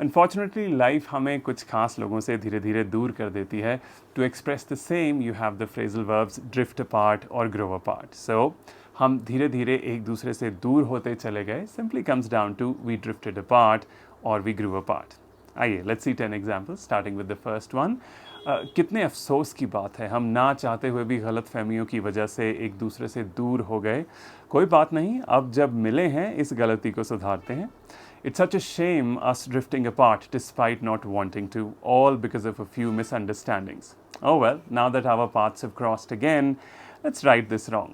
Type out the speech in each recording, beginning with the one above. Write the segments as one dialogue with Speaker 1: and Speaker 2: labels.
Speaker 1: Unfortunately life हमें कुछ खास लोगों से धीरे धीरे दूर कर देती है. To express the same you have the phrasal verbs drift apart और ग्रो अपार्ट. सो हम धीरे धीरे एक दूसरे से दूर होते चले गए. Simply comes down to we drifted apart और वी ग्रू अपार्ट. आइए let's see 10 examples starting with the first one. कितने अफसोस की बात है, हम ना चाहते हुए भी गलत फहमियों की वजह से एक दूसरे से दूर हो गए. कोई बात नहीं, अब जब मिले हैं इस गलती को सुधारते हैं. It's such a shame us drifting apart despite not wanting to, all because of a few misunderstandings. Oh well, now that our paths have crossed again, let's right this wrong.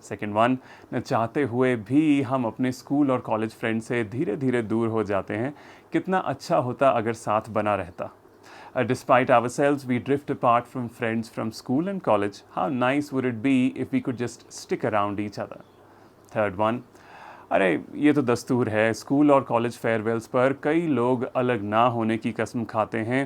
Speaker 1: Second one, न चाहते हुए भी हम अपने school और college friend से धीरे धीरे दूर हो जाते हैं. कितना अच्छा होता अगर साथ बना रहता. Despite ourselves, we drift apart from friends from school and college. How nice would it be if we could just stick around each other? Third one, अरे ये तो दस्तूर है, स्कूल और कॉलेज फेयरवेल्स पर कई लोग अलग ना होने की कसम खाते हैं,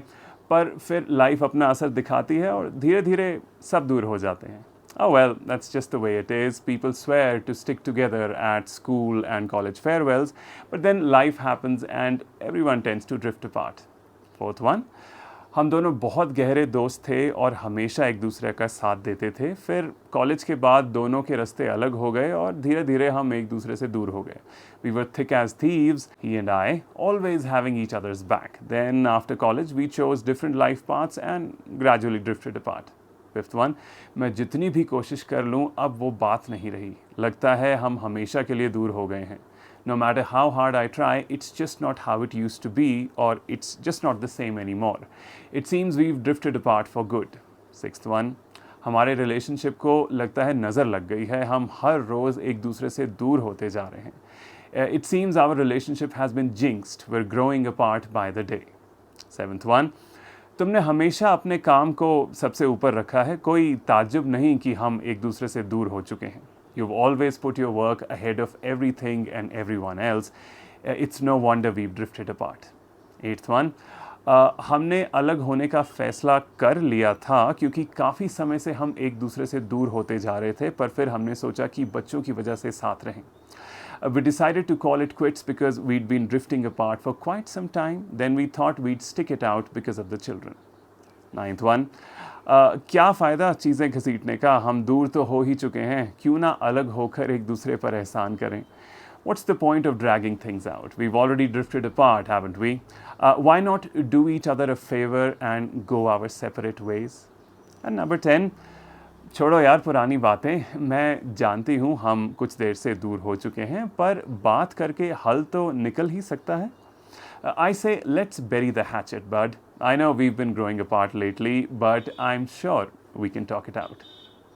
Speaker 1: पर फिर लाइफ अपना असर दिखाती है और धीरे धीरे सब दूर हो जाते हैं. Oh well, that's just the way it is. People swear to stick together at school and college farewells, but then life happens and everyone tends to drift apart. Fourth one, हम दोनों बहुत गहरे दोस्त थे और हमेशा एक दूसरे का साथ देते थे. फिर कॉलेज के बाद दोनों के रास्ते अलग हो गए और धीरे धीरे हम एक दूसरे से दूर हो गए. We were thick as thieves, he and I, always having each other's back. Then after college we chose different life paths and gradually drifted apart. Fifth one, मैं जितनी भी कोशिश कर लूँ अब वो बात नहीं रही. लगता है हम हमेशा के लिए दूर हो गए हैं. No matter how hard I try, it's just not how it used to be, or it's just not the same anymore. It seems we've drifted apart for good. Sixth one, हमारे रिलेशनशिप को लगता है नज़र लग गई है. हम हर रोज़ एक दूसरे से दूर होते जा रहे हैं. It seems our relationship has been jinxed. We're growing apart by the day. Seventh one, तुमने हमेशा अपने काम को सबसे ऊपर रखा है. कोई ताज्जुब नहीं कि हम एक दूसरे से दूर हो चुके हैं. You've always put your work ahead of everything and everyone else. It's no wonder we've drifted apart. Eighth one, हमने अलग होने का फैसला कर लिया था क्योंकि काफ़ी समय से हम एक दूसरे से दूर होते जा रहे थे, पर फिर हमने सोचा कि बच्चों की वजह से साथ रहें. We decided to call it quits because we'd been drifting apart for quite some time. Then we thought we'd stick it out because of the children. Ninth one, क्या फ़ायदा चीज़ें घसीटने का, हम दूर तो हो ही चुके हैं. क्यों ना अलग होकर एक दूसरे पर एहसान करें. What's the point of dragging things out? We've already drifted apart, haven't we? Why not do each other a favor and go our separate ways? And number 10, छोड़ो यार पुरानी बातें. मैं जानती हूँ हम कुछ देर से दूर हो चुके हैं, पर बात करके हल तो निकल ही सकता है. I say let's bury the hatchet, bud. I know we've been growing apart lately, but I'm sure we can talk it out.